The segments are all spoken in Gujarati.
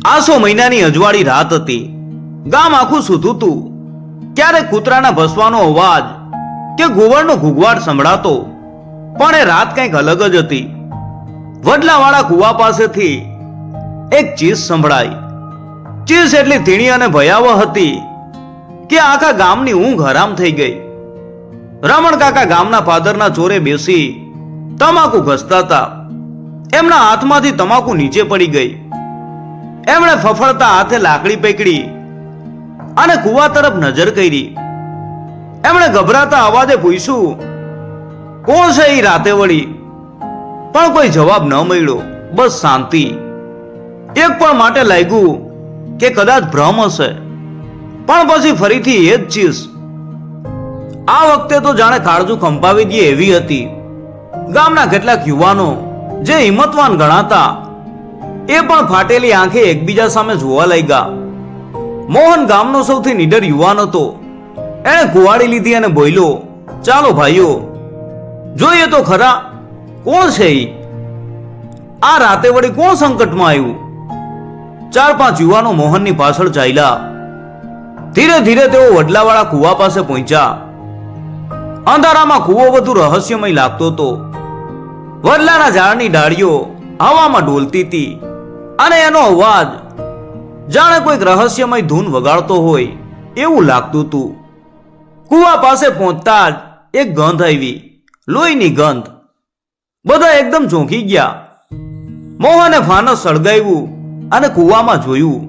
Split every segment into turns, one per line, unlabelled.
આસો મહિનાની અજવાળી રાત હતી. ગામ આખું સૂતું હતું. ક્યારેક કૂતરાના ભસવાનો અવાજ કે ઘુવડનો ઘૂઘવાટ સંભળાતો, પણ એ રાત કંઈક અલગ જ હતી. વડલાવાળા કુવા પાસેથી એક ચીસ સંભળાઈ. ચીસ એટલી ધીણી અને ભયાવહ હતી કે આખા ગામની ઊંઘ હરામ થઈ ગઈ. રમણ કાકા ગામના પાદરના ચોરે બેસી તમાકુ ઘસતા હતા. એમના હાથમાંથી તમાકુ નીચે પડી ગઈ. એમણે ફફડતા હાથે લાકડી પકડી અને કુવા તરફ નજર કરી. એમણે ગભરાતા અવાજે પૂછ્યું, કોણ છે એ રાતે વળી? પણ કોઈ જવાબ ન મળ્યો. બસ શાંતિ. એક પણ માટે લાગ્યું કે કદાચ ભ્રમ હશે, પણ પછી ફરીથી એ જ ચીસ. આ વખતે તો જાણે કાળજું કંપાવી દે એવી હતી. ગામના કેટલાક યુવાનો જે હિંમતવાન ગણાતા એ પણ ફાટેલી આંખે એકબીજા સામે જોવા લાગ્યા. મોહન ગામનો સૌથી નીડર યુવાન હતો. એણે કુવાડી લીધી અને બોલ્યો, ચાલો ભાઈઓ, જોઈએ તો ખરા કોણ છે ઈ? આ રાતે વળી કોણ સંકટમાં આવ્યું? 4-5 યુવાનો મોહનની પાછળ ચાલ્યા. ધીરે ધીરે તેઓ વડલાવાળા કુવા પાસે પહોંચ્યા. અંધારામાં કુવો વધુ રહસ્યમય લાગતો હતો. વડલાના ઝાડની ડાળીઓ હવામાં ડોલતી હતી અને એનો અવાજ જાણે કોઈક રહસ્યમય ધૂન વગાડતો હોય એવું લાગતું હતું. કુવા પાસે પહોંચતા જ એક ગંધ આવી, લોહીની ગંધ. બધા એકદમ ચોંકી ગયા. મોહને ફાનસ સળગાવ્યું અને કુવામાં જોયું.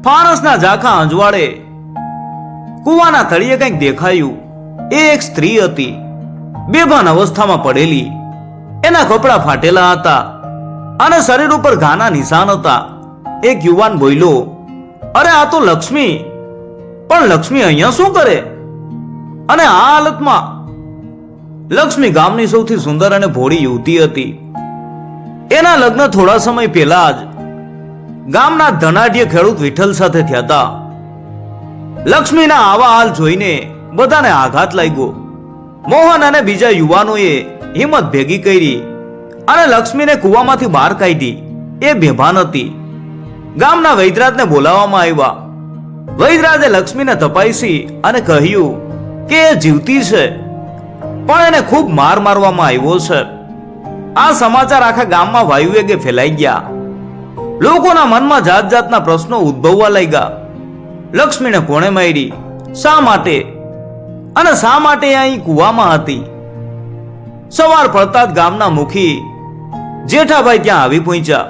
ફાનસના ઝાંખા અંજવાળે કુવાના તળિયે કંઈક દેખાયું. એ એક સ્ત્રી હતી, બેભાન અવસ્થામાં પડેલી. એના કપડા ફાટેલા હતા અને શરીર ઉપર ઘાના નિશાન હતા. એક યુવાન બોલ્યો, અરે આ તો લક્ષ્મી. પણ લક્ષ્મી અહીંયા શું કરે અને આ હાલતમાં? લક્ષ્મી ગામની સૌથી સુંદર અને ભોળી યુવતી હતી. એના લગ્ન થોડા સમય પહેલા જ ગામના ધનાઢ્ય ખેડૂત વિઠ્ઠલ સાથે થયા હતા. લક્ષ્મીના આવા હાલ જોઈને બધાને આઘાત લાગ્યો. મોહન અને બીજા યુવાનોએ હિંમત ભેગી કરી અને લક્ષ્મીને કુવામાંથી બહાર કાઢી. એ બેભાન હતી. ગામના વૈદ્યરાજને બોલાવવામાં આવ્યા. વૈદ્યરાજે લક્ષ્મીને તપાસી અને કહ્યું કે એ જીવતી છે, પણ એને ખૂબ માર મારવામાં આવ્યો છે. આ સમાચાર આખા ગામમાં વાયુવેગે ફેલાઈ ગયા. લોકોના મનમાં જાત જાતના પ્રશ્નો ઉદ્ભવવા લાગ્યા. લક્ષ્મીને કોણે મારી? શા માટે? અને શા માટે અહીં કુવામાં હતી? સવાર પડતા જ ગામના મુખી જેઠાભાઈ ત્યાં આવી પહોંચ્યા.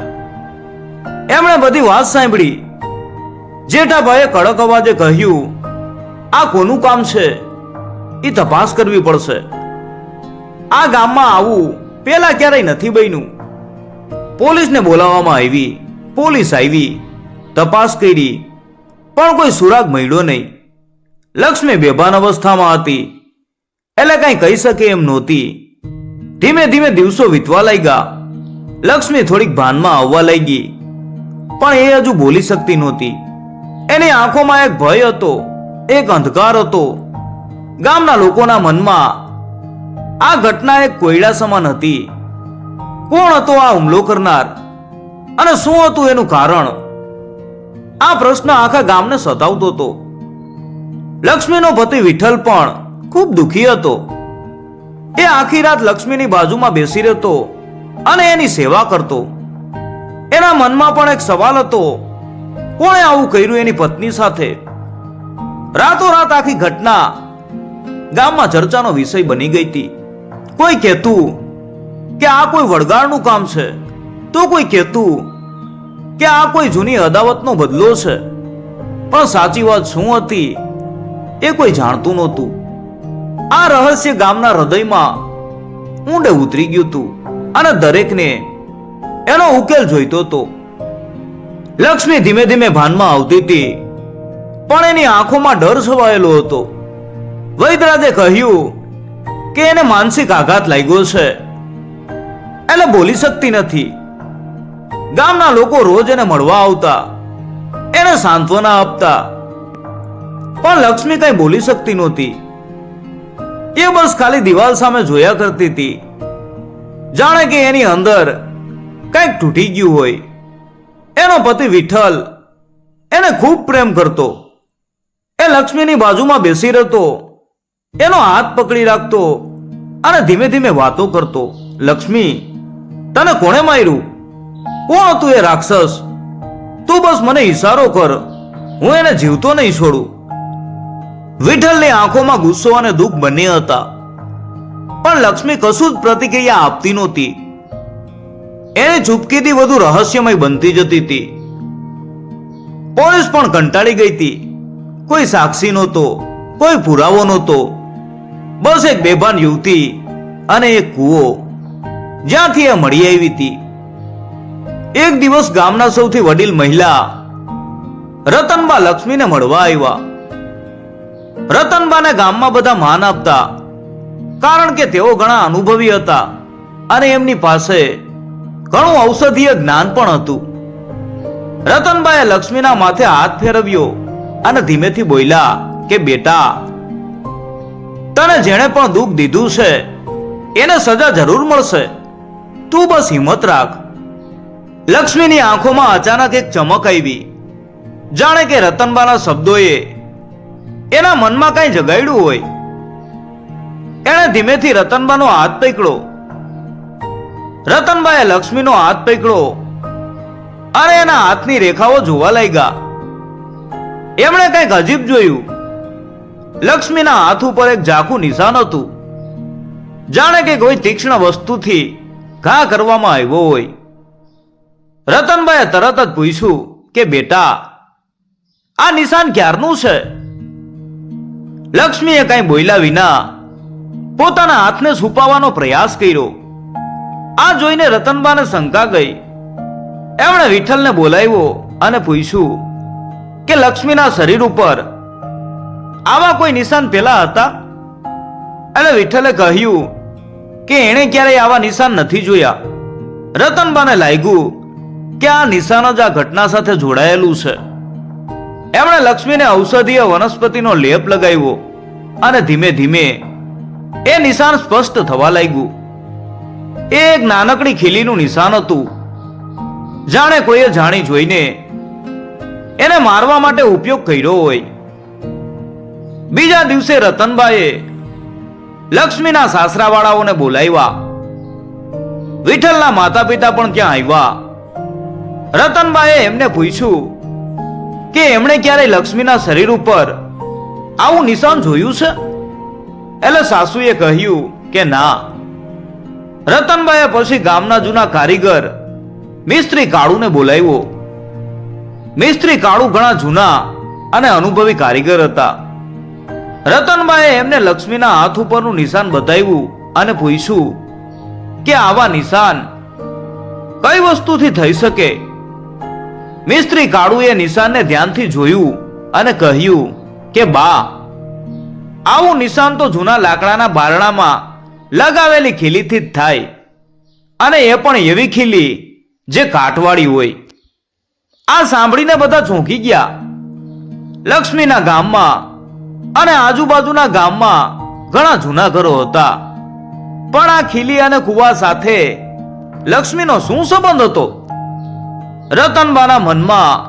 એમણે બધી વાત સાંભળી. જેઠાભાઈએ કડક અવાજે કહ્યું, આ કોનું કામ છે? એ તપાસ કરવી પડશે. આ ગામમાં આવું પેલા ક્યારેય નથી બન્યું. પોલીસને બોલાવવામાં આવી. પોલીસ આવી, તપાસ કરી, પણ કોઈ સુરાગ મળ્યો નહીં. લક્ષ્મી બેભાન અવસ્થામાં હતી એટલે કઈ કહી શકે એમ નહોતી. ધીમે ધીમે દિવસો વીતવા લાગ્યા. લક્ષ્મી થોડીક ભાનમાં આવવા લાગી, પણ એ હજુ બોલી શકતી નહોતી. એની આંખોમાં એક ભય હતો, એક અંધકાર હતો. ગામના લોકોના મનમાં આ ઘટના એક કોયડા સમાન હતી. કોણ હતો આ હુમલો કરનાર અને શું હતું એનું કારણ? આ પ્રશ્ન આખા ગામને સતાવતો હતો. લક્ષ્મીનો પતિ વિઠ્ઠલ પણ ખૂબ દુખી હતો. એ આખી રાત લક્ષ્મીની બાજુમાં બેસી રહેતો અને એની સેવા કરતો. એના મનમાં પણ એક સવાલ હતો, કોણે આવું કર્યું એની પત્ની સાથે? રાતોરાત આખી ઘટના ગામમાં ચર્ચાનો વિષય બની ગઈ હતી. કોઈ કહેતું કે આ કોઈ વળગાડનું કામ છે, તો કોઈ કહેતું કે આ કોઈ જૂની અદાવતનો બદલો છે. પણ સાચી વાત શું હતી એ કોઈ જાણતું નહોતું. આ રહસ્ય ગામના હૃદયમાં ઊંડે ઉતરી ગયું હતું અને દરેકને એનો ઉકેલ જોઈતો હતો. લક્ષ્મી ધીમે ધીમે ભાનમાં આવતી હતી, પણ એની આંખોમાં ડર છવાયેલો હતો. વૈદ્યરાજે કહ્યું કે એને માનસિક આઘાત લાગ્યો છે એટલે બોલી શકતી નથી. ગામના લોકો રોજ એને મળવા આવતા, એને સાંત્વના આપતા, પણ લક્ષ્મી કઈ બોલી શકતી નહોતી. એ બસ ખાલી દિવાલ સામે જોયા કરતી હતી, જાણે કે એની અંદર કંઈક તૂટી ગયું હોય. એનો પતિ વિઠ્ઠલ એને ખૂબ પ્રેમ કરતો. એ લક્ષ્મીની બાજુમાં બેસી રહેતો, એનો હાથ પકડી રાખતો અને ધીમે ધીમે વાતો કરતો. લક્ષ્મી, તને કોણે માર્યું? કોણ હતું એ રાક્ષસ? તું બસ મને ઈશારો કર, હું એને જીવતો નહીં છોડું. વિઠ્ઠલની આંખોમાં ગુસ્સો અને દુઃખ બંને હતા, પણ લક્ષ્મી કશું જ પ્રતિક્રિયા આપતી નહોતી. એની ચૂપકીથી વધુ રહસ્યમય બનતી જતી હતી. પોલીસ પણ કંટાળી ગઈ હતી. કોઈ સાક્ષી નહોતો, કોઈ પુરાવો નહોતો, બસ એક બેભાન યુવતી અને એક કૂવો જ્યાંથી એ મળી આવી હતી. એક દિવસ ગામના સૌથી વડીલ મહિલા રતનબા લક્ષ્મીને મળવા આવ્યા. રતનબાને ગામમાં બધા માન આપતા, કારણ કે તેઓ ઘણા અનુભવી હતા અને એમની પાસે ઘણું ઔષધીય જ્ઞાન પણ હતું. રતનબાએ લક્ષ્મીના માથે હાથ ફેરવ્યો અને ધીમેથી બોલ્યા કે બેટા, તને જેણે પણ દુઃખ દીધું છે એને સજા જરૂર મળશે. તું બસ હિંમત રાખ. લક્ષ્મીની આંખોમાં અચાનક એક ચમક આવી, જાણે કે રતનબાના શબ્દોએ એના મનમાં કંઈ જગાડ્યું હોય. એણે ધીમેથી રતનબાનો હાથ પકડ્યો. રતનબાએ લક્ષ્મીનો હાથ પકડ્યો અને એના હાથની રેખાઓ જોવા લાગ્યા. એમણે કંઈક અજીબ જોયું. લક્ષ્મીના હાથ ઉપર એક ઝાખું નિશાન હતું, જાણે કે કોઈ તીક્ષ્ણ વસ્તુથી ઘા કરવામાં આવ્યો હોય. રતનબાએ તરત જ પૂછ્યું કે બેટા, આ નિશાન ક્યારનું છે? લક્ષ્મીએ કંઈ બોલ્યા વિના પોતાના હાથને છુપાવવાનો પ્રયાસ કર્યો. આ જોઈને રતનબાને શંકા ગઈ. એમણે વિઠ્ઠલને બોલાવ્યો અને પૂછ્યું કે લક્ષ્મીના શરીર ઉપર આવા કોઈ નિશાન પેલા હતા? અને વિઠ્ઠલે કહ્યું કે એણે ક્યારેય આવા નિશાન નથી જોયા. રતનબાને લાગ્યું કે આ નિશાન જ આ ઘટના સાથે જોડાયેલું છે. એમણે લક્ષ્મીને ઔષધીય વનસ્પતિનો લેપ લગાવ્યો અને ધીમે ધીમે એ નિશાન સ્પષ્ટ થવા લાગ્યું. એ એક નાનકડી ખીલીનું નિશાન હતું, જાણે કોઈએ જાણી જોઈને એને મારવા માટે ઉપયોગ કર્યો હોય. બીજા દિવસે રતનબાએ લક્ષ્મીના સાસરાવાળાઓને બોલાવ્યા. વિઠ્ઠલના માતા પિતા પણ ત્યાં આવ્યા. રતનબાએ એમને પૂછ્યું કે એમણે ક્યારેય લક્ષ્મીના શરીર ઉપર આવું નિશાન જોયું છે? એટલે સાસુએ કહ્યું કે ના. રતનબાએ પછી ગામના જૂના કારીગર મિસ્ત્રી કાળુને બોલાવ્યો. મિસ્ત્રી કાળુ ઘણા જૂના અને અનુભવી કારીગર હતા. રતનબાએ એમને લક્ષ્મીના હાથ ઉપરનું નિશાન બતાવ્યું અને પૂછ્યું કે આવા નિશાન કઈ વસ્તુથી થઈ શકે? મિસ્ત્રી કાળુએ નિશાનને ધ્યાનથી જોયું અને કહ્યું કે બા, આવું નિશાન તો જૂના લાકડાના બારણામાં લગાવેલી ખીલીથી જ થાય, અને એ પણ એવી ખીલી જે કાટવાળી હોય. આ સાંભળીને બધા ચોંકી ગયા. લક્ષ્મીના ગામમાં અને આજુબાજુના ગામમાં ઘણા જૂના ઘરો હતા, પણ આ ખીલી અને કુવા સાથે લક્ષ્મીનો શું સંબંધ હતો? રતનબાના મનમાં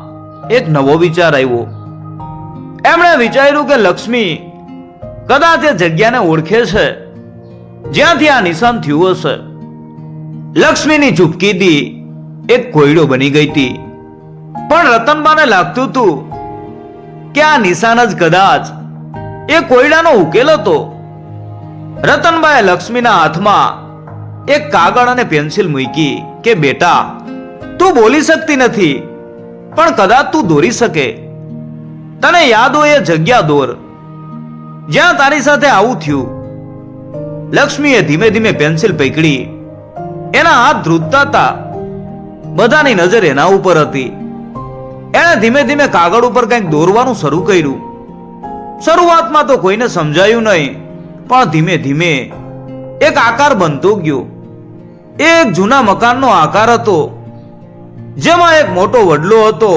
એક નવો વિચાર આવ્યો. એમણે વિચાર્યું કે લક્ષ્મી કદાચ એ જગ્યાને ઓળખે છે જ્યાંથી આ નિશાન થયું હશે. લક્ષ્મીની ચૂપકીથી એક કોયડો બની ગઈ હતી, પણ રતનબાને લાગતું હતું કે આ નિશાન જ કદાચ એ કોયડાનો ઉકેલ હતો. રતનબાએ લક્ષ્મીના હાથમાં એક કાગળ અને પેન્સિલ મૂકી કે બેટા, તું બોલી શકતી નથી, પણ કદાચ તું દોરી શકે. તને યાદ હોય એ જગ્યા દોર જ્યાં તારી સાથે આવું થયું. લક્ષ્મીએ ધીમે ધીમે પેન્સિલ પકડી. એના હાથ ધ્રુજતા હતા. બધાની નજર એના ઉપર હતી. એણે ધીમે ધીમે કાગળ ઉપર કંઈક દોરવાનું શરૂ કર્યું. શરૂઆતમાં તો કોઈને સમજાયું નહીં, પણ ધીમે ધીમે એક આકાર બનતો ગયો. એક જૂના મકાનનો આકાર હતો, જેમાં એક મોટો વડલો હતો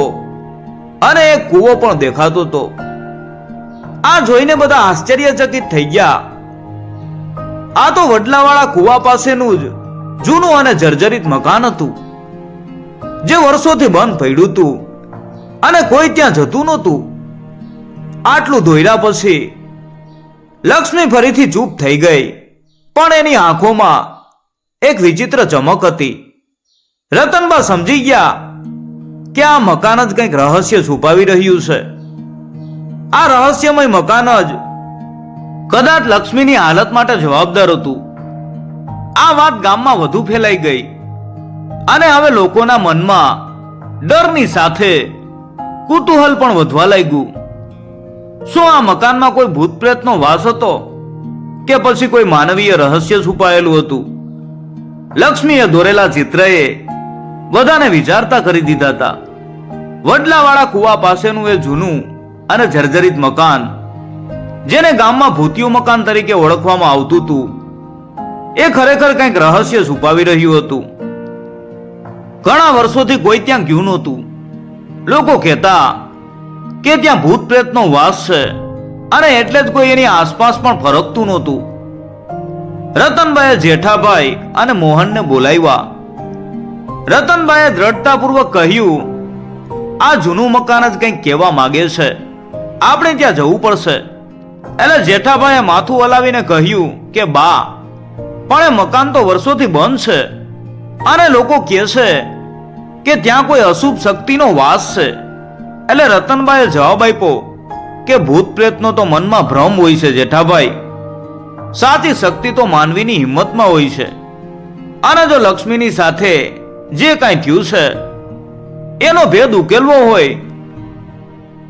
અને એક કૂવો પણ દેખાતો હતો. આ જોઈને બધા આશ્ચર્યચકિત થઈ ગયા. આ તો વડલાવાળા કૂવા પાસેનું જ જૂનું અને જર્જરિત મકાન હતું. જે વર્ષોથી બંધ પડ્યું હતું અને કોઈ ત્યાં જતું નહોતું. આટલું દોયરા પછી લક્ષ્મી ફરીથી ચૂપ થઈ ગઈ, પણ એની આંખોમાં એક વિચિત્ર ચમક હતી. રતનબા સમજી ગયા કે આ મકાન જ કંઈક રહસ્ય છુપાવી રહ્યું છે. આ રહસ્યમય મકાન જ કદાચ લક્ષ્મીની હાલત માટે જવાબદાર હતું. આ વાત ગામમાં વધુ ફેલાઈ ગઈ અને હવે લોકોના મનમાં ડરની સાથે કુતૂહલ પણ વધવા લાગ્યું. શું આ મકાનમાં કોઈ ભૂત પ્રેતનો વાસ હતો કે પછી કોઈ માનવીય રહસ્ય છુપાયેલું હતું? લક્ષ્મીએ દોરેલા ચિત્રએ બધાને વિચારતા કરી દીધા હતા. વડલાવાળા કુવા પાસેનું એ જૂનું અને જર્જરિત મકાન, જેને ગામમાં ભૂતિયું મકાન તરીકે ઓળખવામાં આવતું હતું, એ ખરેખર કંઈક રહસ્ય છુપાવી રહ્યું હતું. ઘણા વર્ષોથી કોઈ ત્યાં ગયું નહોતું. લોકો કહેતા કે ત્યાં ભૂત પ્રેતનો વાસ છે અને એટલે જ કોઈ એની આસપાસ પણ ફરકતું નહોતું. રતનબાઈએ જેઠાભાઈ અને મોહનને બોલાવ્યા. રતનબાઈએ દ્રઢતાપૂર્વક કહ્યું, આ જૂનું મકાન જ કંઈક કહેવા માંગે છે, આપણે ત્યાં જવું પડશે. એટલે જેઠાભાઈએ માથું હલાવીને કહ્યું કે બા, પણ એ મકાન તો વર્ષોથી બંધ છે અને લોકો કહે છે કે ત્યાં કોઈ અશુભ શક્તિનો વાસ છે. એટલે રતનબાઈએ જવાબ આપ્યો કે ભૂત પ્રેતનો તો મનમાં ભ્રમ હોય છે જેઠાભાઈ. સાચી શક્તિ તો માનવીની હિંમતમાં હોય છે. અને જો લક્ષ્મીની સાથે જે કાંઈ થયું છે એનો ભેદ ઉકેલવો હોય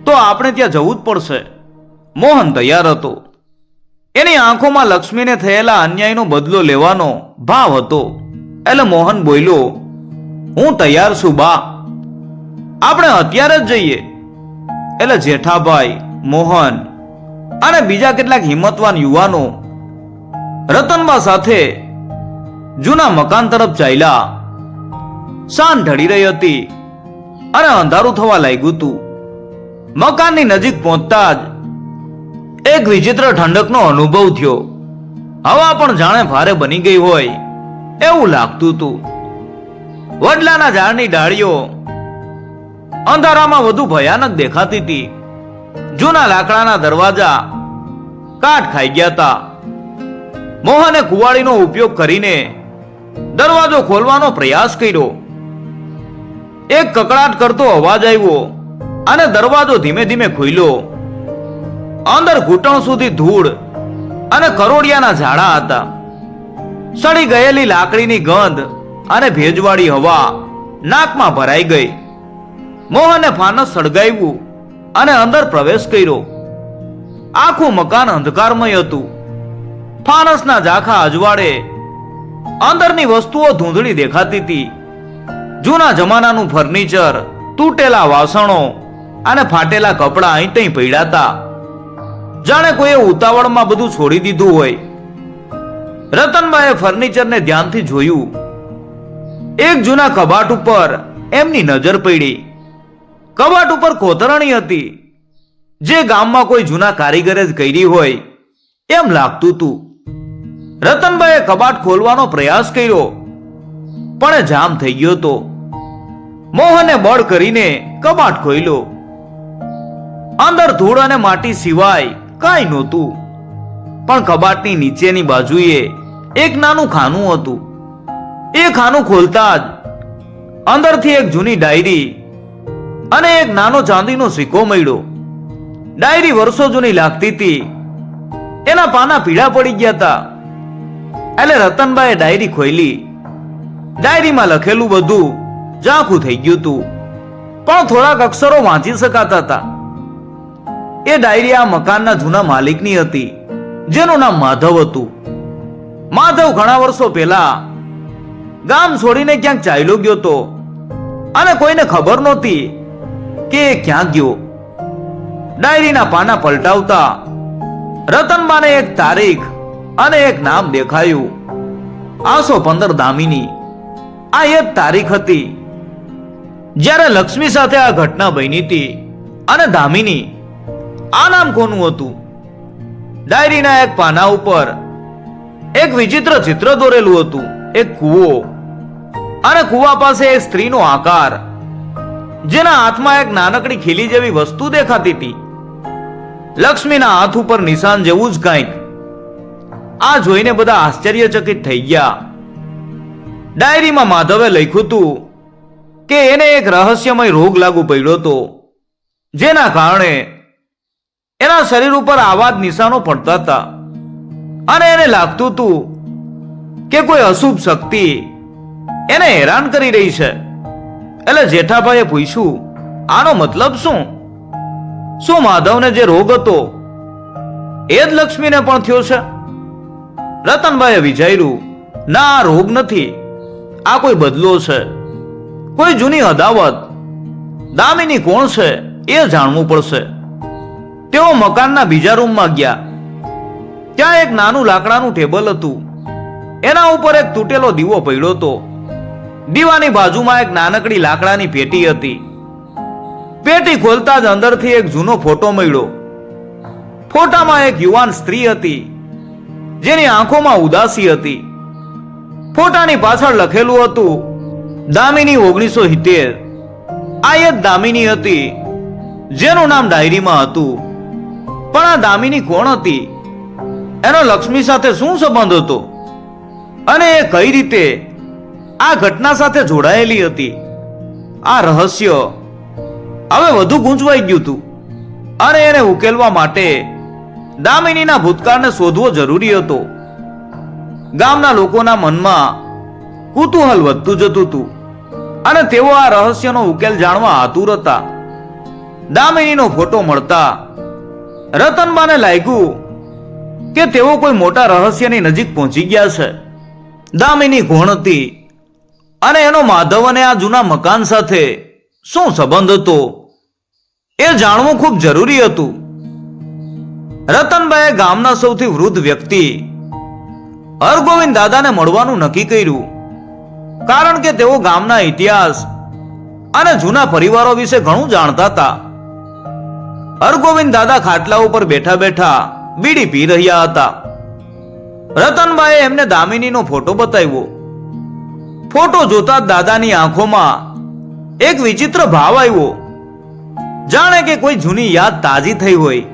તો આપણે ત્યાં જવું જ પડશે. મોહન તૈયાર હતો. એની આંખોમાં લક્ષ્મીને થયેલા અન્યાયનો બદલો લેવાનો ભાવ હતો. એટલે મોહન બોલ્યો, હું તૈયાર છું બા, આપણે અત્યારે જ જઈએ. એટલે જેઠાભાઈ, મોહન અને બીજા કેટલાક હિંમતવાન યુવાનો રતનબા સાથે જૂના મકાન તરફ ચાલ્યા. સાંજ ઢળી રહી હતી અને અંધારું થવા લાગ્યું હતું. મકાનની નજીક પહોંચતા જ એક વિચિત્ર ઠંડકનો અનુભવ થયો. હવા પણ જાણે ભારે બની ગઈ હોય એવું લાગતું હતું. વડલાના ઝાડની ડાળીઓ અંધારામાં વધુ ભયાનક દેખાતી હતી. જૂના લાકડાના દરવાજા કાટ ખાઈ ગયા હતા. મોહને કુવાડીનો ઉપયોગ કરીને દરવાજો ખોલવાનો પ્રયાસ કર્યો. એક કકડાટ કરતો અવાજ આવ્યો અને દરવાજો ધીમે ધીમે ખુલ્યો. અંદર ઘૂંટણ સુધી ધૂળ અને કરોડિયાના ઝાડા હતા. સડી ગયેલી લાકડીની ગંધ અને ભેજવાળી હવા નાકમાં ભરાઈ ગઈ. મોહને ફાનસ સળગાવ્યું અને અંદર પ્રવેશ કર્યો. આખું મકાન અંધકારમય હતું. ફાનસના ઝાંખા અજવાળે અંદરની વસ્તુઓ ધૂંધળી દેખાતી હતી. જૂના જમાનાનું ફર્નિચર, તૂટેલા વાસણો અને ફાટેલા કપડા અહીં તહીં પડ્યા હતા. જાણે કોઈએ ઉતાવળમાં બધું છોડી દીધું હોય. રતનબાએ ફર્નિચરને ધ્યાનથી જોયું. એક જૂના કબાટ ઉપર એમની નજર પડી. કબાટ ઉપર કોતરણી હતી, જે ગામમાં કોઈ જૂના કારીગરે જ કરી હોય એમ લાગતું હતું. રતનબાઈએ કબાટ ખોલવાનો પ્રયાસ કર્યો, પણ એ જામ થઈ ગયો હતો. મોહને બળ કરીને કબાટ ખોલ્યો. અંદર ધૂળ અને માટી સિવાય કાંઈ નહોતું. પણ કબાટની નીચેની બાજુએ એક નાનું ખાનું હતું. એ ખાનું ખોલતા જ અંદરથી એક જૂની ડાયરી અને એક નાનો ચાંદીનો સિક્કો મળ્યો. ડાયરી વર્ષો જૂની લાગતી હતી. એના પાના પીળા પડી ગયા હતા. એટલે રતનબાએ ડાયરી ખોલી. ડાયરીમાં લખેલું બધું ઝાંખું થઈ ગયું હતું, પણ થોડાક અક્ષરો વાંચી શકાતા હતા. એ ડાયરી આ મકાનના જૂના માલિકની હતી, જેનું નામ માધવ હતું. માધવ ઘણા વર્ષો પહેલા ગામ છોડીને ક્યાંક ચાલ્યો ગયો હતો અને કોઈને ખબર નહોતી કે એ ક્યાં ગયો. ડાયરીના પાના પલટાવતા રતનબાને એક તારીખ અને એક નામ દેખાયું. 815 દામિની. આ એ જ તારીખ હતી જ્યારે લક્ષ્મી સાથે આ ઘટના બની હતી. અને દામિની, આ નામ કોનું હતું? ડાયરીના એક પાના ઉપર એક વિચિત્ર ચિત્ર દોરેલું હતું. એક કૂવો, અને કુવા પાસે એક સ્ત્રીનો આકાર, જેના હાથમાં એક નાનકડી ખીલી જેવી વસ્તુ દેખાતી હતી. લક્ષ્મીના હાથ ઉપર નિશાન જેવું જ કંઈક. આ જોઈને બધા આશ્ચર્યચકિત થઈ ગયા. ડાયરીમાં માધવે લખ્યું હતું કે એને એક રહસ્યમય રોગ લાગુ પડ્યો હતો, જેના કારણે એના શરીર ઉપર આવા જ નિશાનો પડતા હતા અને એને લાગતું હતું કે કોઈ અશુભ શક્તિ એને હેરાન કરી રહી છે. એટલે જેઠાભાઈએ પૂછ્યું, આનો મતલબ શું? શું માધવને જે રોગ હતો એ જ લક્ષ્મીને પણ થયો છે? રતનભાઈએ વિચાર્યું, ના, આ રોગ નથી, આ કોઈ બદલો છે, કોઈ જૂની અદાવત. દામિની કોણ છે એ જાણવું પડશે. તેઓ મકાનના બીજા રૂમમાં ગયા. ત્યાં એક નાનું લાકડાનું ટેબલ હતું. એના ઉપર એક તૂટેલો દીવો પડ્યો હતો. દીવાની બાજુમાં એક નાનકડી લાકડાની પેટી હતી. પેટી ખોલતા જ અંદરથી એક જૂનો ફોટો મળ્યો. ફોટામાં એક યુવાન સ્ત્રી હતી, જેની આંખોમાં ઉદાસી હતી. ફોટાની પાછળ લખેલું હતું, દામિની 1970. આ એ જ દામિની હતી જેનું નામ ડાયરીમાં હતું. પણ આ દામિની કોણ હતી? એનો લક્ષ્મી સાથે શું સંબંધ હતો? અને એ કઈ રીતે આ ઘટના સાથે જોડાયેલી હતી? આ રહસ્ય હવે વધુ ગૂંચવાઈ ગયું હતું અને એને ઉકેલવા માટે દામિનીના ભૂતકાળને શોધવો જરૂરી હતો. ગામના લોકોના મનમાં કુતૂહલ વધતું જતું હતું અને તેઓ આ રહસ્યનો ઉકેલ જાણવા આતુર હતા. દામિનીનો ફોટો મળતા રતનબાને લાગ્યું કે તેઓ કોઈ મોટા રહસ્યની નજીક પહોંચી ગયા છે. દામિની કોણ હતી અને એનો માધવ અને આ જૂના મકાન સાથે શું સંબંધ હતો એ જાણવું ખૂબ જરૂરી હતું. રતનબાઈએ ગામના સૌથી વૃદ્ધ વ્યક્તિ હરગોવિંદ દાદાને મળવાનું નક્કી કર્યું, કારણ કે તેઓ ગામના ઇતિહાસ અને જૂના પરિવારો વિશે ઘણું જાણતા હતા. હરગોવિંદ દાદા ખાટલા ઉપર બેઠા બેઠા બીડી પી રહ્યા હતા. રતનબાઈએ એમને દામિનીનો ફોટો બતાવ્યો. ફોટો જોતા દાદાની આંખોમાં એક વિચિત્ર ભાવ આવ્યો, જાણે કે કોઈ જૂની યાદ તાજી થઈ હોય.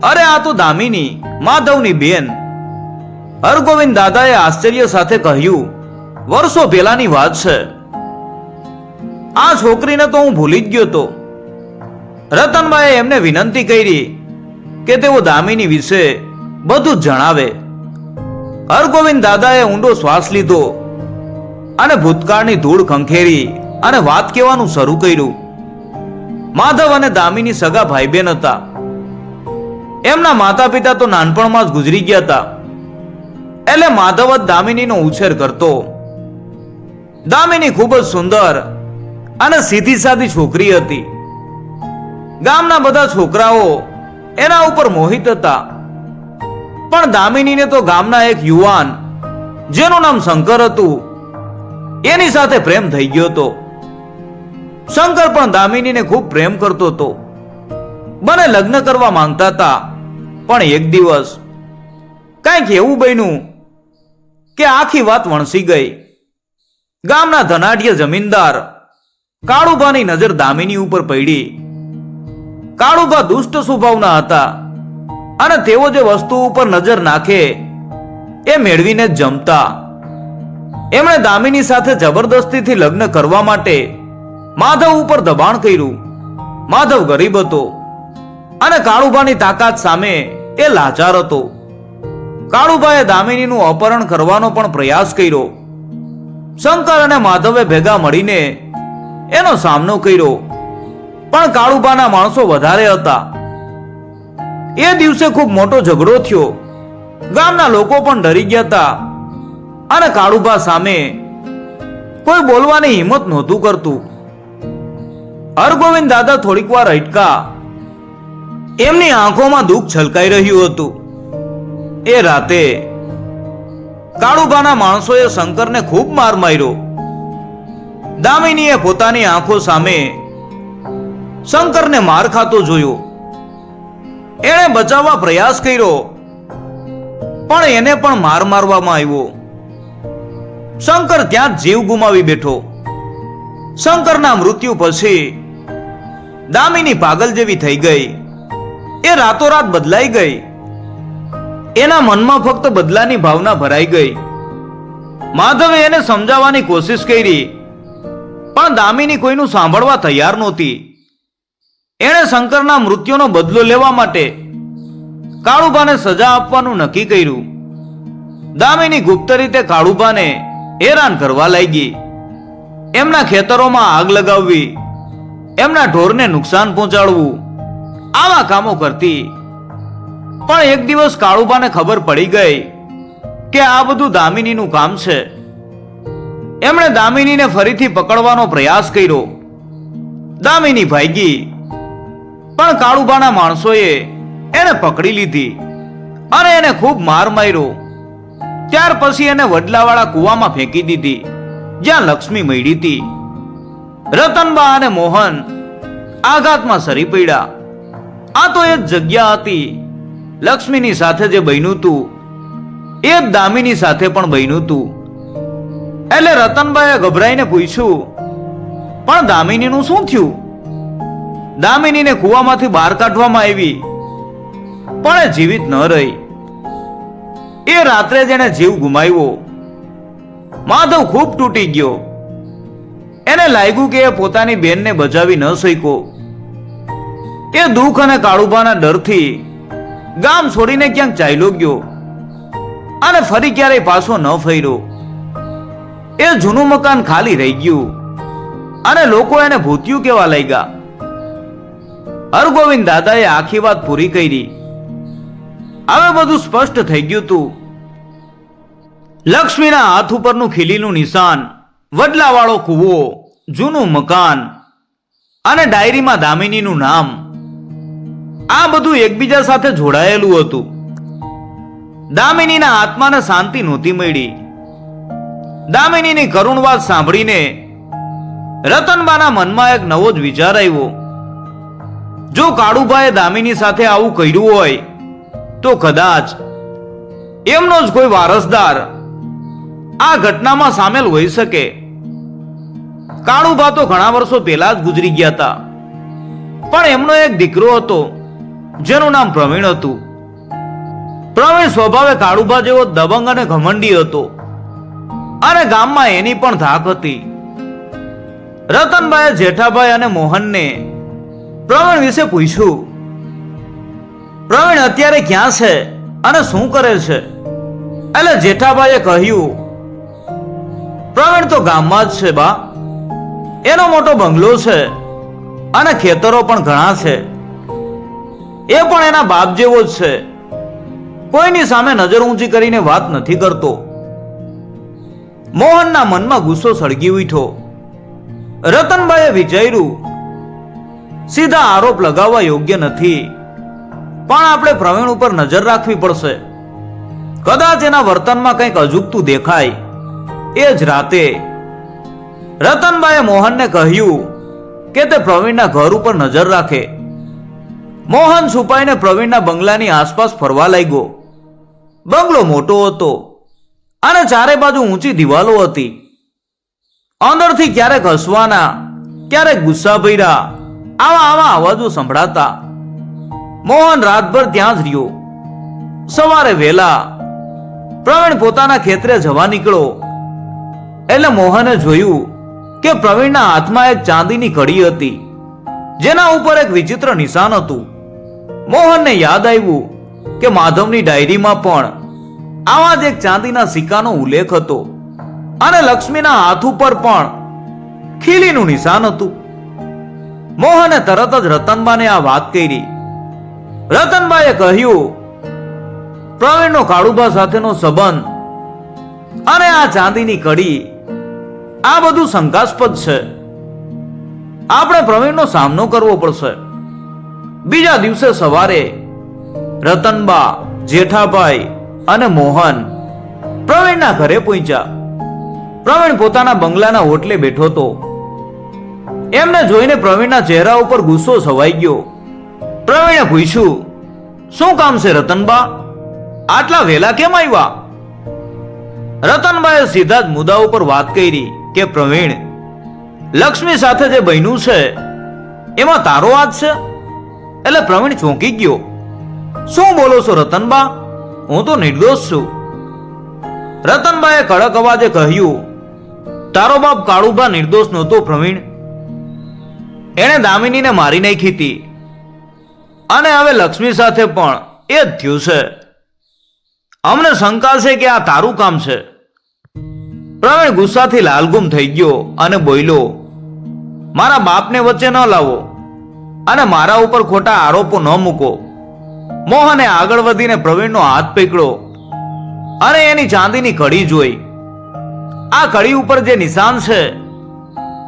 અરે, આ તો દામિની, માધવની બેન. હરગોવિંદ દાદાએ આશ્ચર્ય સાથે કહ્યું, વર્ષો પહેલાની વાત છે. આ છોકરીને તો હું ભૂલી જ ગયો હતો. રતનબાઈએ એમને વિનંતી કરી કે તેઓ દામિની વિશે બધું જ જણાવે. હરગોવિંદ દાદાએ ઊંડો શ્વાસ લીધો અને ભૂતકાળની ધૂળ ખંખેરી અને વાત કહેવાનું શરૂ કર્યું. માધવ અને દામિની સગા ભાઈ બહેન હતા. એમના માતા પિતા તો નાનપણમાં જ ગુજરી ગયા હતા. એટલે માધવ જ દામિનીનો ઉછેર કરતો. દામિની ખૂબ જ સુંદર અને સીધી સાદી છોકરી હતી. ગામના બધા છોકરાઓ એના ઉપર મોહિત હતા. પણ દામિનીને તો ગામના એક યુવાન જેનું નામ શંકર હતું એની સાથે પ્રેમ થઈ ગયો હતો. શંકર પણ દામિનીને ખૂબ પ્રેમ કરતો હતો. બંને લગ્ન કરવા માંગતા હતા. પણ એક દિવસ કંઈક એવું બન્યું કે આખી વાત વણસી ગઈ. ગામના ધનાઢ્ય જમીનદાર કાળુભાની નજર દામિની ઉપર પડી. કાળુભા દુષ્ટ સ્વભાવના હતા અને તેઓ જે વસ્તુ ઉપર નજર નાખે એ મેળવીને જ જમતા. એમણે દામિની સાથે જબરદસ્તીથી લગ્ન કરવા માટે માધવ ઉપર દબાણ કર્યું. માધવ ગરીબ હતો અને કાળુભાની તાકાત સામે એ લાચાર હતો. કાળુભાઈએ દામિનીનું અપહરણ કરવાનો પણ પ્રયાસ કર્યો. શંકર અને માધવે ભેગા મળીને એનો સામનો કર્યો, પણ કાળુભાના માણસો વધારે હતા. એ દિવસે ખૂબ મોટો ઝઘડો થયો. ગામના લોકો પણ ડરી ગયા હતા અને કાળુભા સામે કોઈ બોલવાની હિંમત નહોતું કરતું. હરગોવિંદ દાદા થોડીક વાર અટકા. એમની આંખોમાં દુઃખ છલકાઈ રહ્યું હતું. એ રાતે કાળુભાના માણસોએ શંકરને ખૂબ માર માર્યો. દામિનીએ પોતાની આંખો સામે શંકરને માર ખાતો જોયો. એણે બચાવવા પ્રયાસ કર્યો, પણ એને પણ માર મારવામાં આવ્યો. શંકર ત્યાં જ જીવ ગુમાવી બેઠો. શંકરના મૃત્યુ પછી દામિની પાગલ જેવી થઈ ગઈ. એ રાતોરાત બદલાઈ ગઈ. એના મનમાં ફક્ત બદલાની ભાવના ભરાઈ ગઈ. માધવે એને સમજાવવાની કોશિશ કરી, પણ દામિની કોઈનું સાંભળવા તૈયાર નહોતી. એણે શંકરના મૃત્યુનો બદલો લેવા માટે કાળુબાને સજા આપવાનું નક્કી કર્યું. દામિની ગુપ્ત રીતે કાળુબાને હેરાન કરવા લાગી. એમના ખેતરોમાં આગ લગાવવી, એમના ઢોરને નુકસાન પહોંચાડવું, આવા કામો કરતી. પણ એક દિવસ કાળુબાને ખબર પડી ગઈ કે આ બધું દામિનીનું કામ છે. એમણે દામિનીને ફરીથી પકડવાનો પ્રયાસ કર્યો. દામિની ભાગી, પણ કાળુબાના માણસોએ એને પકડી લીધી અને એને ખૂબ માર માર્યો. ત્યાર પછી એને વડલાવાળા કૂવામાં ફેંકી દીધી, જ્યાં લક્ષ્મી મળી હતી. રતનબા અને મોહન આઘાતમાં સરી પડ્યા. આ તો એ જ જગ્યા હતી. લક્ષ્મીની સાથે જે બન્યું હતું એ જ દામિની સાથે પણ બન્યું હતું. એટલે રતનબાએ ગભરાઈને પૂછ્યું, પણ દામિનીનું શું થયું? દામિનીને કૂવામાંથી બહાર કાઢવામાં આવી, પણ એ જીવિત ન રહી. એ રાત્રે જેને જીવ ગુમાવ્યો. માધવ ખૂબ તૂટી ગયો. એને લાગ્યું કે એ પોતાની બેનને બચાવી ન શક્યો. એ દુઃખ અને કાળુબાના ડરથી ગામ છોડીને ક્યાંક ચાલ્યો ગયો અને ફરી ક્યારેય પાછો ન ફર્યો. એ જૂનું મકાન ખાલી રહી ગયું અને લોકો એને ભૂતિયું કહેવા લાગ્યા. હરગોવિંદ દાદાએ આખી વાત પૂરી કરી. હવે બધું સ્પષ્ટ થઈ ગયું હતું. લક્ષ્મીના હાથ ઉપરનું ખીલીનું નિશાન, વડલાવાળો કૂવો, જૂનું મકાન અને ડાયરીમાં દામિનીનું નામ, આ બધું એકબીજા સાથે જોડાયેલું હતું. દામિનીના આત્માને શાંતિ નહોતી મળી. દામિનીની કરુણ વાત સાંભળીને રતનબાના મનમાં એક નવો જ વિચાર આવ્યો. જો કાળુબાએ દામિની સાથે આવું કર્યું હોય તો કદાચ એમનો જ કોઈ વારસદાર આ ઘટનામાં સામેલ હોઈ શકે. કાળુબા તો ઘણા વર્ષો પહેલા જ ગુજરી ગયા હતા, પણ એમનો એક દીકરો હતો જેનું નામ પ્રવીણ હતું. પ્રવીણ સ્વભાવે કાળુબા જેવો દબંગ અને ઘમંડી હતો અને ગામમાં એની પણ ધાક હતી. રતનબાએ જેઠાભાઈ અને મોહનને પ્રવીણ વિશે પૂછ્યું. પ્રવીણ અત્યારે ક્યાં છે અને શું કરે છે? એટલે જેઠાભાઈએ કહ્યું, પ્રવીણ તો ગામમાં જ છે બા. એનો મોટો બંગલો છે અને ખેતરો પણ ઘણા છે. એ પણ એના બાપ જેવો જ છે. કોઈની સામે નજર ઊંચી કરીને વાત નથી કરતો. મોહનના મનમાં ગુસ્સો સળગી ઉઠ્યો. રતનબાઈએ વિચાર્યું, સીધા આરોપ લગાવવા યોગ્ય નથી, પણ આપણે પ્રવીણ ઉપર નજર રાખવી પડશે. કદાચ એના વર્તનમાં કંઈક અજુગતું દેખાય. એ જ રાતે રતનબાએ મોહનને કહ્યું કે તે પ્રવીણના ઘર ઉપર નજર રાખે. મોહન છુપાઈને પ્રવીણના બંગલાની આસપાસ ફરવા લાગ્યો. બંગલો મોટો હતો અને ચારે બાજુ ઊંચી દિવાલો હતી. અંદરથી ક્યારેક હસવાના, ક્યારેક ગુસ્સા ભર્યા આવા અવાજો સંભળાતા. મોહન રાતભર ત્યાં જ રહ્યો. સવારે વહેલા પ્રવીણ પોતાના ખેતરે જવા નીકળ્યો એટલે મોહને જોયું કે પ્રવીણના હાથમાં એક ચાંદીની કડી હતી, જેના ઉપર એક વિચિત્ર નિશાન હતું. મોહનને યાદ આવ્યું કે માધવની ડાયરીમાં પણ આવા જ એક ચાંદીના સિક્કાનો ઉલ્લેખ હતો અને લક્ષ્મીના હાથ ઉપર પણ ખીલીનું નિશાન હતું. મોહને તરત જ રતનબાને આ વાત કરી. રતનબાએ કહ્યું, પ્રવીણનો કાળુબા સાથેનો સંબંધ અને આ ચાંદીની કડી, આ બધું શંકાસ્પદ છે. આપણે પ્રવીણનો સામનો કરવો પડશે. બીજા દિવસે સવારે રતનબા, જેઠાભાઈ અને મોહન પ્રવીણના ઘરે પહોંચ્યા. પ્રવીણ પોતાના બંગલાના હોટલે બેઠો હતો. એમને જોઈને પ્રવીણના ચહેરા ઉપર ગુસ્સો છવાઈ ગયો. પ્રવીણે પૂછ્યું, શું કામ છે રતનબા? આટલા વહેલા કેમ આવ્યા? રતનબાઈએ સીધા જ મુદ્દા ઉપર વાત કરી કે પ્રવીણ, લક્ષ્મી સાથે જે બન્યું છે એમાં તારો હાથ છે? એટલે પ્રવીણ ચોંકી ગયો. શું બોલો છો રતનબા? હું તો નિર્દોષ છું. રતનબાએ કડક અવાજે કહ્યું, તારો બાપ કાળુભા નિર્દોષ નહોતો પ્રવીણ. એણે દામિનીને મારી નાખી હતી અને હવે લક્ષ્મી સાથે પણ એ જ થયું છે. અમને શંકા છે કે આ તારું કામ છે. પ્રવીણ ગુસ્સાથી લાલગુમ થઈ ગયો અને બોલ્યો, મારા બાપને વચ્ચે ન લાવો અને મારા ઉપર ખોટા આરોપો ન મૂકો. મોહને આગળ વધીને પ્રવીણનો હાથ પકડ્યો અને એની ચાંદીની કડી જોઈ. આ કડી ઉપર જે નિશાન છે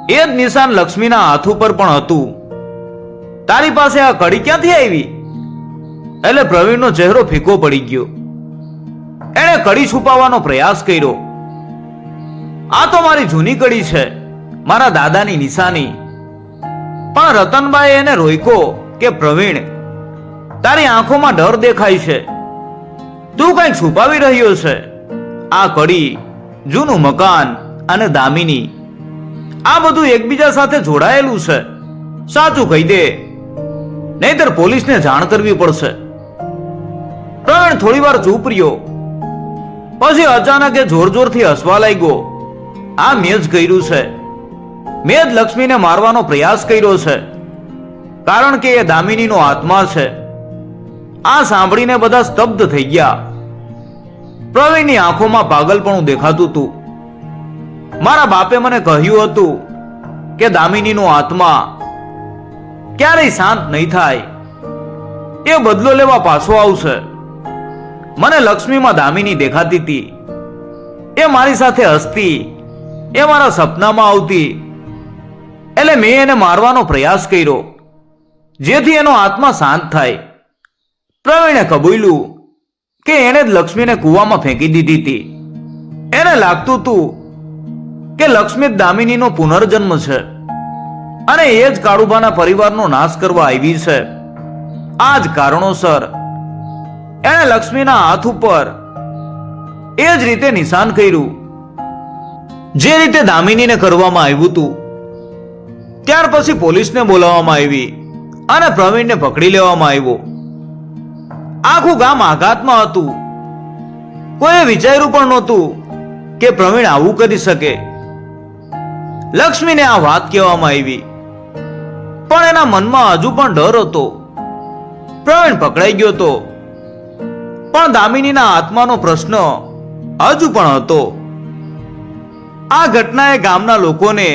એ જ નિશાન લક્ષ્મીના હાથ ઉપર પણ હતું. તારી પાસે આ કડી ક્યાંથી આવી? એટલે પ્રવીણનો ચહેરો ફીકો પડી ગયો. એણે કડી છુપાવવાનો પ્રયાસ કર્યો. આ તો મારી જૂની કડી છે, મારા દાદાની નિશાની. પણ રતનબાઈએ એને રોક્યો કે પ્રવીણ, તારી આંખોમાં ડર દેખાય છે, તું કંઈક છુપાવી રહ્યો છે. આ કડી, જૂનું મકાન અને દામિની, આ બધું એકબીજા સાથે જોડાયેલું છે. સાચું કહી દે, નહીતર પોલીસને જાણ કરવી પડશે. પ્રવીણ થોડી વાર ચૂપ રહ્યો. પછી અચાનક એ જોર જોરથી હસવા લાગ્યો. આ મેં જ કર્યું છે. મેં જ લક્ષ્મીને મારવાનો પ્રયાસ કર્યો છે, કારણ કે એ દામિનીનો આત્મા છે. આ સાંભળીને બધા સ્તબ્ધ થઈ ગયા. પ્રવીણની આંખોમાં પાગલપણું દેખાતું હતું. મારા બાપે મને કહ્યું હતું કે દામિનીનો આત્મા ક્યારેય શાંત નહીં થાય, એ બદલો લેવા પાછો આવશે. મને લક્ષ્મીમાં દામિની દેખાતી હતી. એ મારી સાથે હસતી, એ મારા સપનામાં આવતી. એટલે મેં એને મારવાનો પ્રયાસ કર્યો, જેથી એનો આત્મા શાંત થાય. પ્રવીણે કબૂલ્યું કે એણે જ લક્ષ્મીને કૂવામાં ફેંકી દીધી હતી. એને લાગતું હતું કે લક્ષ્મી જ દામિનીનો પુનર્જન્મ છે અને એ જ કાળુભાના પરિવારનો નાશ કરવા આવી છે. આ જ કારણોસર એણે લક્ષ્મીના હાથ ઉપર એ જ રીતે નિશાન કર્યું, જે રીતે દામિનીને કરવામાં આવ્યું હતું. ત્યાર પછી પોલીસને બોલાવવામાં આવી અને પ્રવીણને પકડી લેવામાં આવ્યો. આખું ગામ આઘાતમાં હતું. કોઈએ વિચાર્યું પણ નહોતું કે પ્રવીણ આવું કરી શકે. લક્ષ્મીને આ વાત કહેવામાં આવી, પણ એના મનમાં હજુ પણ ડર હતો. પ્રવીણ પકડાઈ ગયો હતો, પણ દામિનીના આત્માનો પ્રશ્ન હજુ પણ હતો. આ ઘટનાએ ગામના લોકોને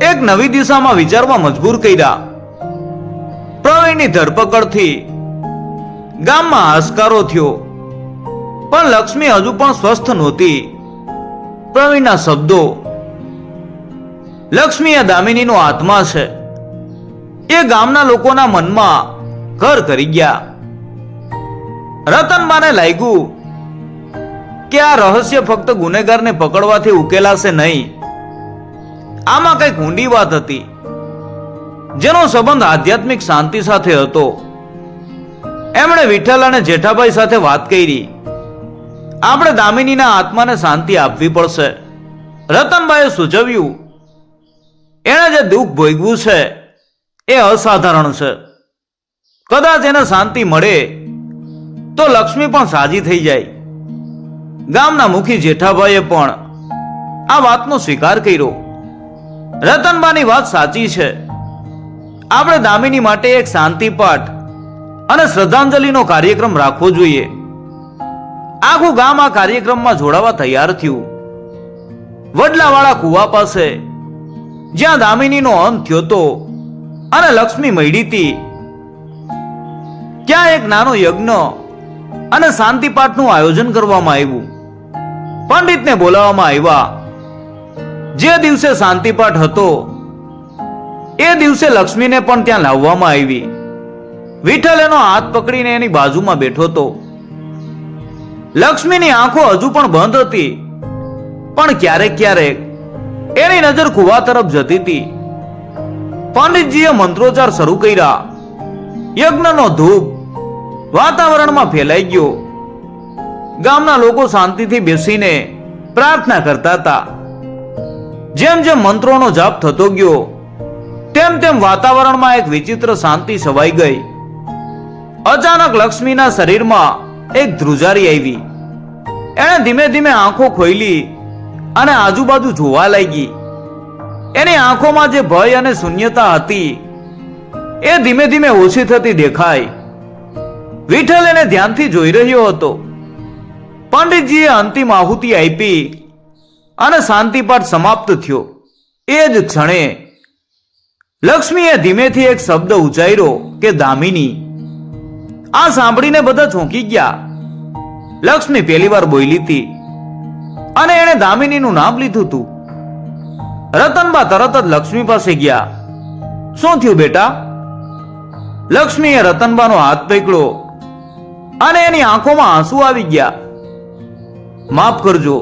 એક નવી દિશામાં વિચારવા મજબૂર કર્યા. પ્રવીણની ધરપકડથી ગામમાં હાશકારો થયો, પણ લક્ષ્મી હજુ પણ સ્વસ્થ નહોતી. પ્રવીણના શબ્દો, લક્ષ્મી એ દામિનીનો આત્મા છે, એ ગામના લોકોના મનમાં ઘર કરી ગયા. રતનબાને લાગ્યું કે આ રહસ્ય ફક્ત ગુનેગારને પકડવાથી ઉકેલાશે નહીં. આમાં કઈક ઊંડી વાત હતી, જેનો સંબંધ આધ્યાત્મિક શાંતિ સાથે હતો. એમણે વિઠ્ઠલ અને જેઠાભાઈ સાથે વાત કરી. આપણે દામિનીના આત્માને શાંતિ આપવી પડશે. રતનબાઈએ સૂચવ્યું, એણે જે દુઃખ ભોગવ્યું છે એ અસાધારણ છે. કદાચ એને શાંતિ મળે તો લક્ષ્મી પણ સાજી થઈ જાય. ગામના મુખી જેઠાભાઈએ પણ આ વાતનો સ્વીકાર કર્યો. રતનબાની વાત સાચી છે. આપણે દામિની માટે એક શાંતિ પાઠ અને શ્રદ્ધાંજલિનો કાર્યક્રમ રાખવો જોઈએ. આખું ગામ આ કાર્યક્રમમાં જોડાવા તૈયાર થયું. વડલાવાળા કુવા પાસે, જ્યાં દામિનીનો અંત થયો હતો અને લક્ષ્મી મળી હતી, ત્યાં એક નાનો યજ્ઞ અને શાંતિપાઠનું આયોજન કરવામાં આવ્યું. પંડિતને બોલાવવામાં આવ્યા. જે દિવસે શાંતિપાઠ હતો એ દિવસે લક્ષ્મીને પણ ત્યાં લાવવામાં આવી. વિઠ્ઠલ એનો હાથ પકડીને એની બાજુમાં બેઠો હતો. લક્ષ્મીની આંખો હજુ પણ બંધ હતી, પણ ક્યારેક ક્યારેક એની નજર કુવા તરફ જતી હતી. પંડિતજીએ મંત્રોચ્ચાર શરૂ કર્યા. યજ્ઞનો ધૂપ વાતાવરણમાં ફેલાઈ ગયો. ગામના લોકો શાંતિથી બેસીને પ્રાર્થના કરતા હતા. જેમ જેમ મંત્રોનો જાપ થતો ગયો તેમ તેમ વાતાવરણમાં એક વિચિત્ર શાંતિ છવાઈ ગઈ. અચાનક લક્ષ્મીના શરીરમાં એક ધ્રુજારી આવી. એણે ધીમે ધીમે આંખો ખોલી અને આજુબાજુ જોવા લાગી. એની આંખોમાં જે ભય અને શૂન્યતા હતી એ ધીમે ધીમે ઓછી થતી દેખાઈ. વિઠ્ઠલ એને ધ્યાનથી જોઈ રહ્યો હતો. પંડિતજીએ અંતિમ આહુતિ આપી અને શાંતિપાઠ સમાપ્ત થયો. એ જ ક્ષણે લક્ષ્મીએ ધીમેથી એક શબ્દ ઉચ્ચાર્યો કે દામિની. આ સાંભળીને બધા ચોંકી ગયા. લક્ષ્મી પહેલી વાર બોલી હતી અને એણે દામિનીનું નામ લીધું હતું. રતનબા તરત જ લક્ષ્મી પાસે ગયા. શું થયું બેટા? લક્ષ્મીએ રતનબાનો હાથ પકડ્યો અને એની આંખોમાં આંસુ આવી ગયા. માફ કરજો,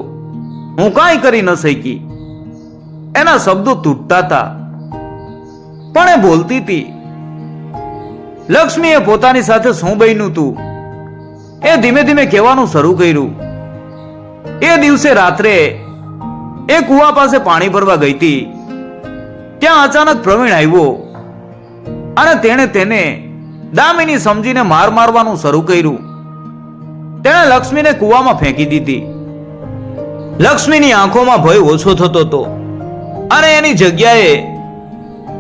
હું કાંઈ કરી ન શકી. એના શબ્દો તૂટતા હતા પણ એ બોલતી હતી. લક્ષ્મીએ પોતાની સાથે શું બન્યું હતું એ ધીમે ધીમે કહેવાનું શરૂ કર્યું. એ દિવસે રાત્રે એ કુવા પાસે પાણી ભરવા ગઈ હતી. ત્યાં અચાનક પ્રવીણ આવ્યો અને તેણે તેને દામિની સમજીને માર મારવાનું શરૂ કર્યું. તેણે લક્ષ્મીને કુવામાં ફેંકી દીધી. લક્ષ્મીની આંખોમાં ભય ઓછો થતો હતો અને એની જગ્યાએ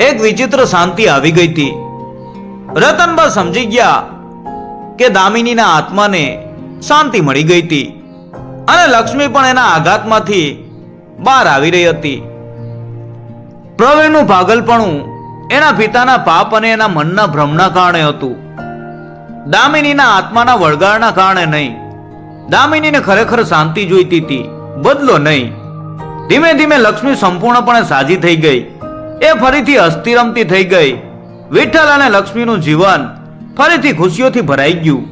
એક વિચિત્ર શાંતિ આવી ગઈ હતી. રતનબા સમજી ગયા કે દામિનીના આત્માને શાંતિ મળી ગઈ હતી અને લક્ષ્મી પણ એના આઘાતમાંથી બહાર આવી રહી હતી. પ્રવીણનું પાગલપણું એના પિતાના પાપ અને એના મનના ભ્રમના કારણે હતું. દામિનીના આત્માના વળગાડના કારણે નહીં. દામિનીને ખરેખર શાંતિ જોઈતી હતી, બદલો નહીં. ધીમે ધીમે લક્ષ્મી સંપૂર્ણપણે સાજી થઈ ગઈ. એ ફરીથી હસતી રમતી થઈ ગઈ. વિઠ્ઠલ અને લક્ષ્મીનું જીવન ફરીથી ખુશીઓથી ભરાઈ ગયું.